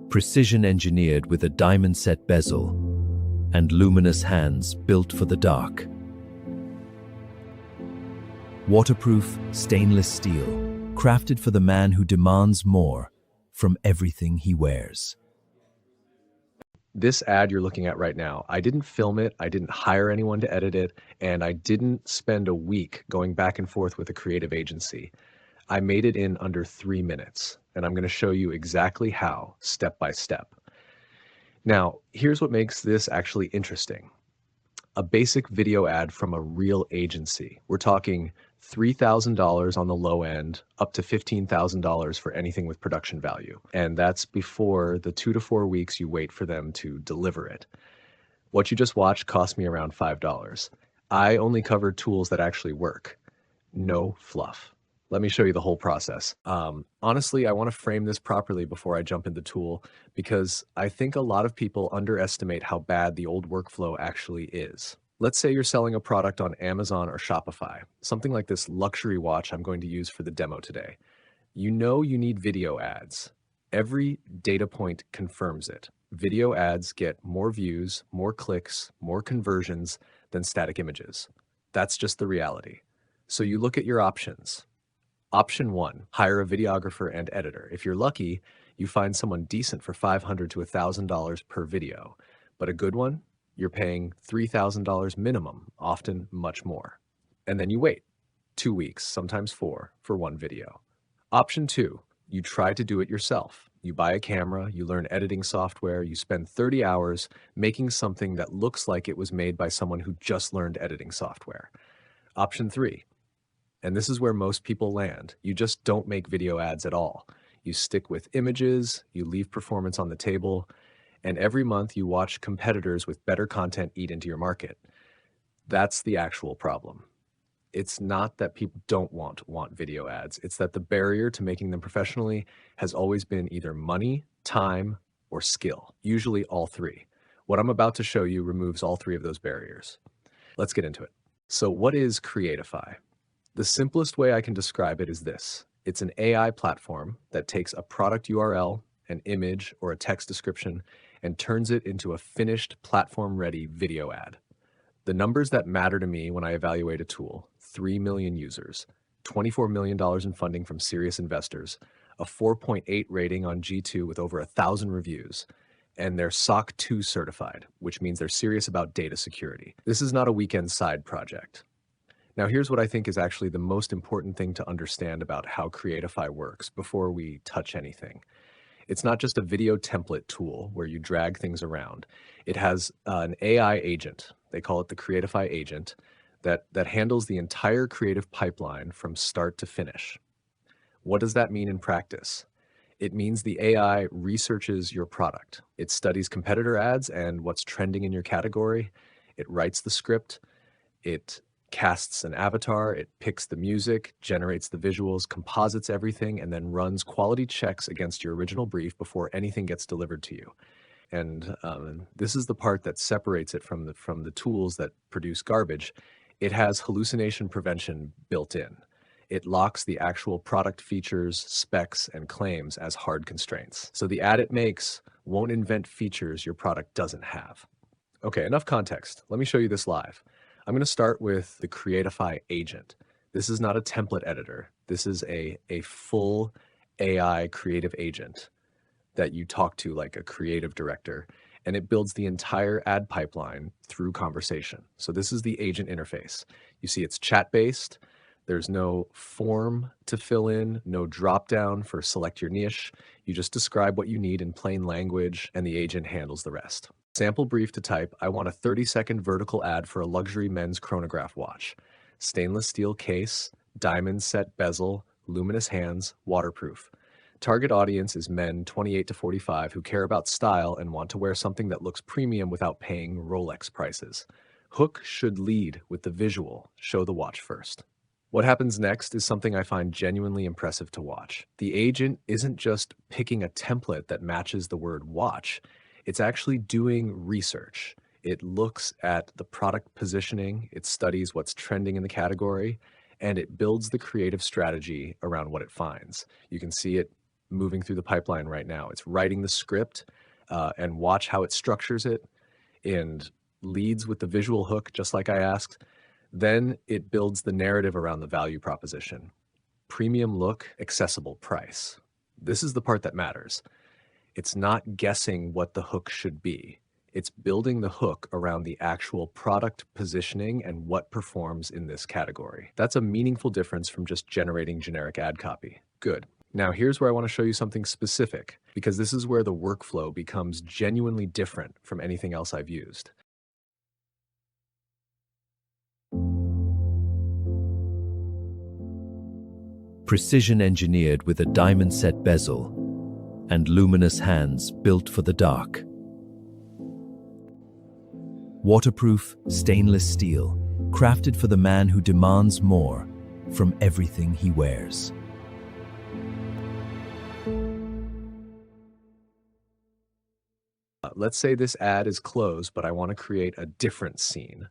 precision engineered with a diamond-set bezel and luminous hands built for the dark. Waterproof stainless steel, crafted for the man who demands more from everything he wears. This ad you're looking at right now, I didn't film it, I didn't hire anyone to edit it, and I didn't spend a week going back and forth with a creative agency. I made it in under 3 minutes, and I'm going to show you exactly how, step by step. Now, here's what makes this actually interesting. A basic video ad from a real agency. We're talking $3,000 on the low end, up to $15,000 for anything with production value. And that's before the 2 to 4 weeks you wait for them to deliver it. What you just watched cost me around $5. I only covered tools that actually work. No fluff. Let me show you the whole process. Honestly, I want to frame this properly before I jump into the tool, because I think a lot of people underestimate how bad the old workflow actually is. Let's say you're selling a product on Amazon or Shopify, something like this luxury watch I'm going to use for the demo today. You know you need video ads. Every data point confirms it. Video ads get more views, more clicks, more conversions than static images. That's just the reality. So you look at your options. Option 1, hire a videographer and editor. If you're lucky, you find someone decent for $500 to $1,000 per video. But a good one, you're paying $3,000 minimum, often much more. And then you wait 2 weeks, sometimes 4, for one video. Option 2, you try to do it yourself. You buy a camera, you learn editing software, you spend 30 hours making something that looks like it was made by someone who just learned editing software. Option 3, and this is where most people land, you just don't make video ads at all. You stick with images, you leave performance on the table, and every month you watch competitors with better content eat into your market. That's the actual problem. It's not that people don't want video ads. It's that the barrier to making them professionally has always been either money, time, or skill, usually all three. What I'm about to show you removes all three of those barriers. Let's get into it. So what is Creatify? The simplest way I can describe it is this. It's an AI platform that takes a product URL, an image, or a text description and turns it into a finished platform-ready video ad. The numbers that matter to me when I evaluate a tool: 3 million users, $24 million in funding from serious investors, a 4.8 rating on G2 with over 1,000 reviews, and they're SOC 2 certified, which means they're serious about data security. This is not a weekend side project. Now, here's what I think is actually the most important thing to understand about how Creatify works before we touch anything. It's not just a video template tool where you drag things around. It has an AI agent. They call it the Creatify Agent that handles the entire creative pipeline from start to finish. What does that mean in practice? It means the AI researches your product. It studies competitor ads and what's trending in your category. It writes the script. It casts an avatar, it picks the music, generates the visuals, composites everything, and then runs quality checks against your original brief before anything gets delivered to you. And this is the part that separates it from the tools that produce garbage. It has hallucination prevention built in. It locks the actual product features, specs, and claims as hard constraints. So the ad it makes won't invent features your product doesn't have. Okay, enough context. Let me show you this live. I'm going to start with the Creatify Agent. This is not a template editor. This is a full AI creative agent that you talk to like a creative director, and it builds the entire ad pipeline through conversation. So this is the agent interface. You see it's chat-based. There's no form to fill in, no drop-down for select your niche. You just describe what you need in plain language, and the agent handles the rest. Sample brief to type: I want a 30-second vertical ad for a luxury men's chronograph watch. Stainless steel case, diamond set bezel, luminous hands, waterproof. Target audience is men 28 to 45 who care about style and want to wear something that looks premium without paying Rolex prices. Hook should lead with the visual, show the watch first. What happens next is something I find genuinely impressive to watch. The agent isn't just picking a template that matches the word watch. It's actually doing research. It looks at the product positioning, it studies what's trending in the category, and it builds the creative strategy around what it finds. You can see it moving through the pipeline right now. It's writing the script and watch how it structures it and leads with the visual hook, just like I asked. Then it builds the narrative around the value proposition. Premium look, accessible price. This is the part that matters. It's not guessing what the hook should be. It's building the hook around the actual product positioning and what performs in this category. That's a meaningful difference from just generating generic ad copy. Good. Now here's where I want to show you something specific, because this is where the workflow becomes genuinely different from anything else I've used. Precision engineered with a diamond set bezel and luminous hands built for the dark. Waterproof stainless steel, crafted for the man who demands more from everything he wears. Let's say this ad is closed, but I want to create a different scene.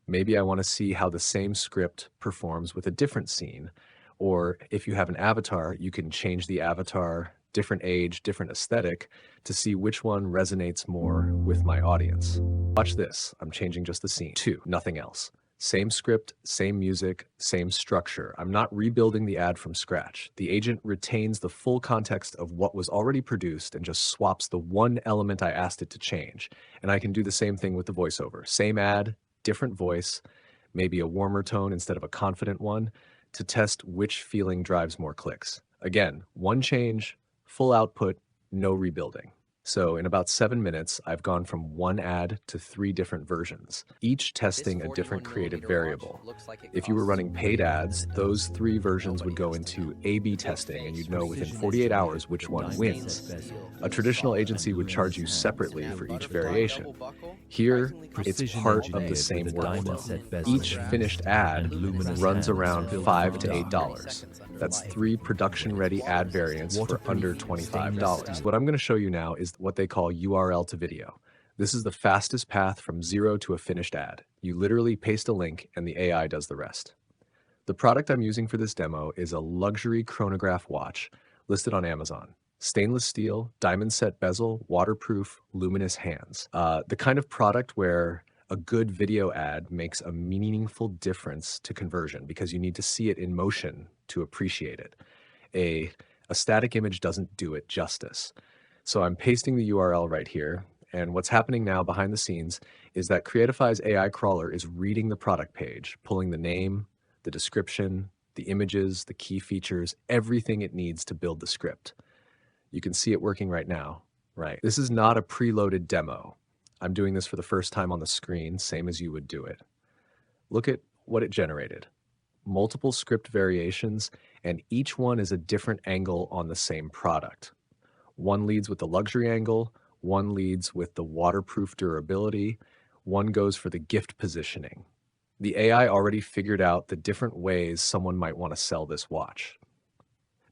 Maybe I want to see how the same script performs with a different scene. Or if you have an avatar, you can change the avatar, different age, different aesthetic, to see which one resonates more with my audience. Watch this. I'm changing just the scene. 2, nothing else. Same script, same music, same structure. I'm not rebuilding the ad from scratch. The agent retains the full context of what was already produced and just swaps the one element I asked it to change. And I can do the same thing with the voiceover. Same ad, different voice, maybe a warmer tone instead of a confident one, to test which feeling drives more clicks. Again, one change, full output, no rebuilding. So in about 7 minutes, I've gone from one ad to 3 different versions, each testing a different creative variable. If you were running paid ads, those 3 versions would go into A/B testing, and you'd know within 48 hours which one wins. A traditional agency would charge you separately for each variation. Here, it's part of the same workflow. Each finished ad runs around $5 to $8. That's 3 production-ready ad variants for under $25. What I'm going to show you now is what they call URL to video. This is the fastest path from 0 to a finished ad. You literally paste a link and the AI does the rest. The product I'm using for this demo is a luxury chronograph watch listed on Amazon. Stainless steel, diamond set bezel, waterproof, luminous hands. The kind of product where a good video ad makes a meaningful difference to conversion because you need to see it in motion to appreciate it. A static image doesn't do it justice. So I'm pasting the URL right here, and what's happening now behind the scenes is that Creatify's AI crawler is reading the product page, pulling the name, the description, the images, the key features, everything it needs to build the script. You can see it working right now, right? This is not a preloaded demo. I'm doing this for the first time on the screen, same as you would do it. Look at what it generated. Multiple script variations, and each one is a different angle on the same product. One leads with the luxury angle, one leads with the waterproof durability, one goes for the gift positioning. The AI already figured out the different ways someone might want to sell this watch.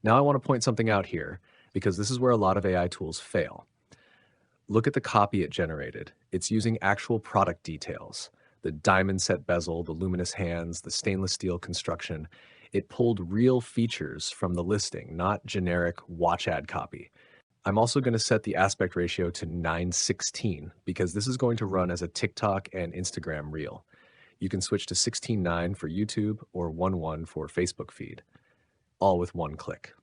Now I want to point something out here, because this is where a lot of AI tools fail. Look at the copy it generated. It's using actual product details. The diamond set bezel, the luminous hands, the stainless steel construction. It pulled real features from the listing, not generic watch ad copy. I'm also going to set the aspect ratio to 9:16 because this is going to run as a TikTok and Instagram reel. You can switch to 16:9 for YouTube or 1:1 for Facebook feed, all with one click.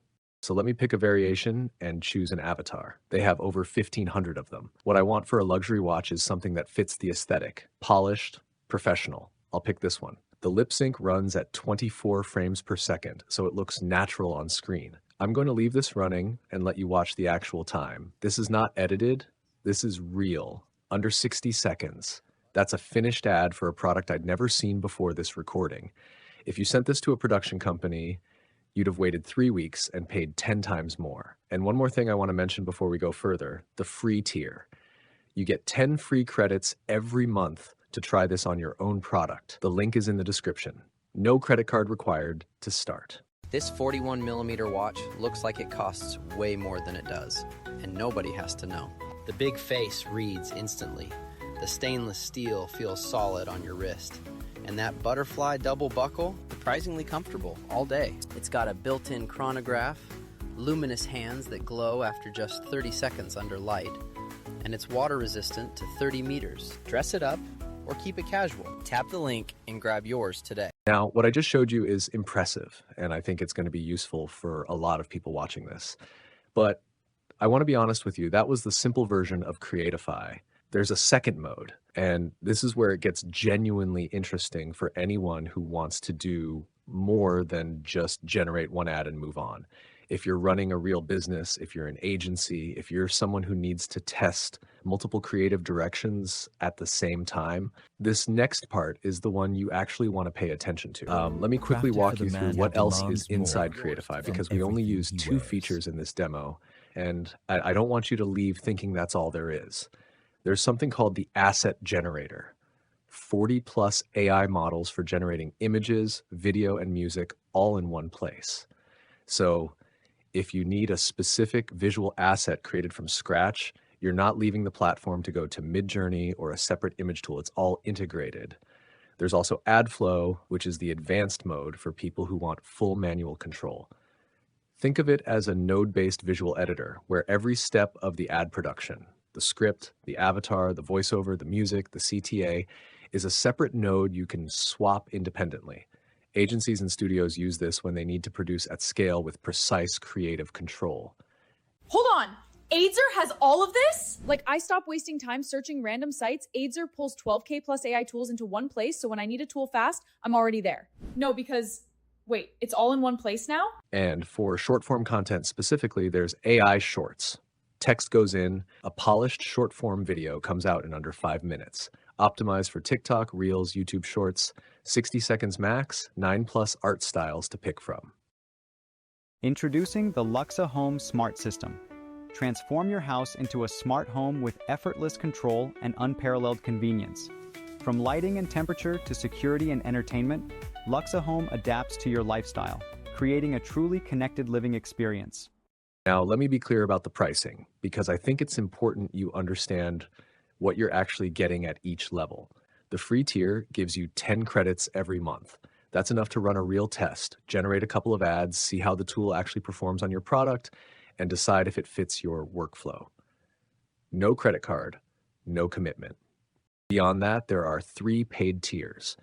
So let me pick a variation and choose an avatar. They have over 1,500 of them. What I want for a luxury watch is something that fits the aesthetic. Polished, professional. I'll pick this one. The lip sync runs at 24 frames per second, so it looks natural on screen. I'm going to leave this running and let you watch the actual time. This is not edited. This is real. Under 60 seconds. That's a finished ad for a product I'd never seen before this recording. If you sent this to a production company, you'd have waited 3 weeks and paid 10 times more. And one more thing I want to mention before we go further, the free tier. You get 10 free credits every month to try this on your own product. The link is in the description. No credit card required to start. This 41mm watch looks like it costs way more than it does, and nobody has to know. The big face reads instantly. The stainless steel feels solid on your wrist. And that butterfly double buckle, surprisingly comfortable all day. It's got a built-in chronograph, luminous hands that glow after just 30 seconds under light, and it's water resistant to 30 meters. Dress it up or keep it casual. Tap the link and grab yours today. Now, what I just showed you is impressive, and I think it's going to be useful for a lot of people watching this. But I want to be honest with you, that was the simple version of Creatify. There's a second mode, and this is where it gets genuinely interesting for anyone who wants to do more than just generate one ad and move on. If you're running a real business, if you're an agency, if you're someone who needs to test multiple creative directions at the same time, this next part is the one you actually want to pay attention to. Let me quickly walk you through what else is inside Creatify, because we only use two features in this demo, and I don't want you to leave thinking that's all there is. There's something called the Asset Generator. 40 plus AI models for generating images, video, and music all in one place. So if you need a specific visual asset created from scratch, you're not leaving the platform to go to Midjourney or a separate image tool. It's all integrated. There's also AdFlow, which is the advanced mode for people who want full manual control. Think of it as a node-based visual editor where every step of the ad production, the script, the avatar, the voiceover, the music, the CTA, is a separate node you can swap independently. Agencies and studios use this when they need to produce at scale with precise creative control. Hold on! Aidser has all of this? Like, I stop wasting time searching random sites. Aidser pulls 12K plus AI tools into one place, so when I need a tool fast, I'm already there. No, because, wait, it's all in one place now? And for short form content specifically, there's AI Shorts. Text goes in, a polished short form video comes out in under 5 minutes. Optimized for TikTok, Reels, YouTube Shorts, 60 seconds max, 9+ art styles to pick from. Introducing the Luxa Home Smart System. Transform your house into a smart home with effortless control and unparalleled convenience. From lighting and temperature to security and entertainment, Luxa Home adapts to your lifestyle, creating a truly connected living experience. Now, let me be clear about the pricing, because I think it's important you understand what you're actually getting at each level. The free tier gives you 10 credits every month. That's enough to run a real test, generate a couple of ads, see how the tool actually performs on your product, and decide if it fits your workflow. No credit card, no commitment. Beyond that, there are 3 paid tiers.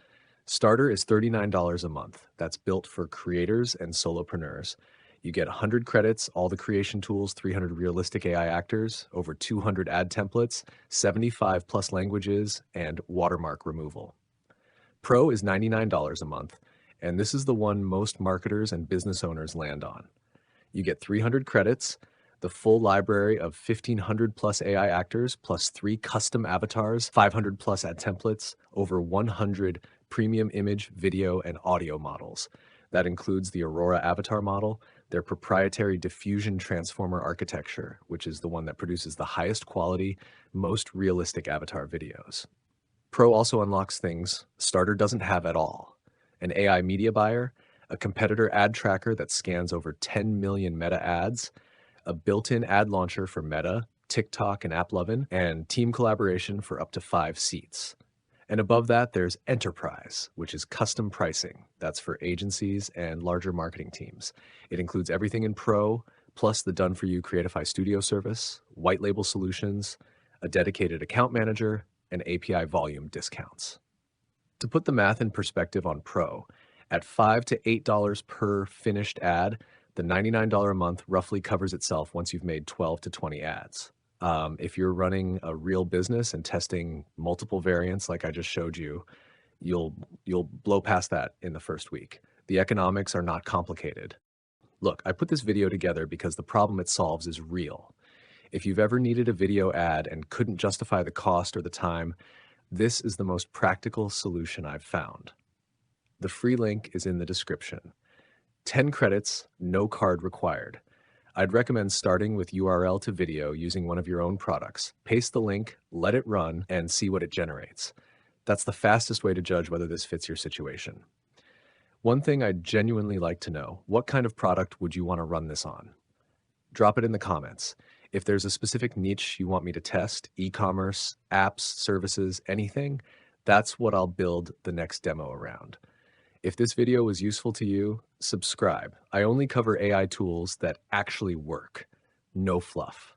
Starter is $39 a month. That's built for creators and solopreneurs. You get 100 credits, all the creation tools, 300 realistic AI actors, over 200 ad templates, 75 plus languages, and watermark removal. Pro is $99 a month, and this is the one most marketers and business owners land on. You get 300 credits, the full library of 1,500 plus AI actors, plus 3 custom avatars, 500 plus ad templates, over 100 premium image, video, and audio models. That includes the Aurora avatar model, their proprietary diffusion transformer architecture, which is the one that produces the highest quality, most realistic avatar videos. Pro also unlocks things Starter doesn't have at all: an AI media buyer, a competitor ad tracker that scans over 10 million Meta ads, a built-in ad launcher for Meta, TikTok, and AppLovin, and team collaboration for up to 5 seats. And above that, there's Enterprise, which is custom pricing. That's for agencies and larger marketing teams. It includes everything in Pro, plus the done-for-you Creatify Studio service, white label solutions, a dedicated account manager, and API volume discounts. To put the math in perspective on Pro, at $5 to $8 per finished ad, the $99 a month roughly covers itself once you've made 12 to 20 ads. If you're running a real business and testing multiple variants like I just showed you, you'll blow past that in the first week. The economics are not complicated. Look, I put this video together because the problem it solves is real. If you've ever needed a video ad and couldn't justify the cost or the time, this is the most practical solution I've found. The free link is in the description. 10 credits, no card required. I'd recommend starting with URL to video using one of your own products. Paste the link, let it run, and see what it generates. That's the fastest way to judge whether this fits your situation. One thing I'd genuinely like to know: what kind of product would you want to run this on? Drop it in the comments. If there's a specific niche you want me to test, e-commerce, apps, services, anything, that's what I'll build the next demo around. If this video was useful to you, subscribe. I only cover AI tools that actually work. No fluff.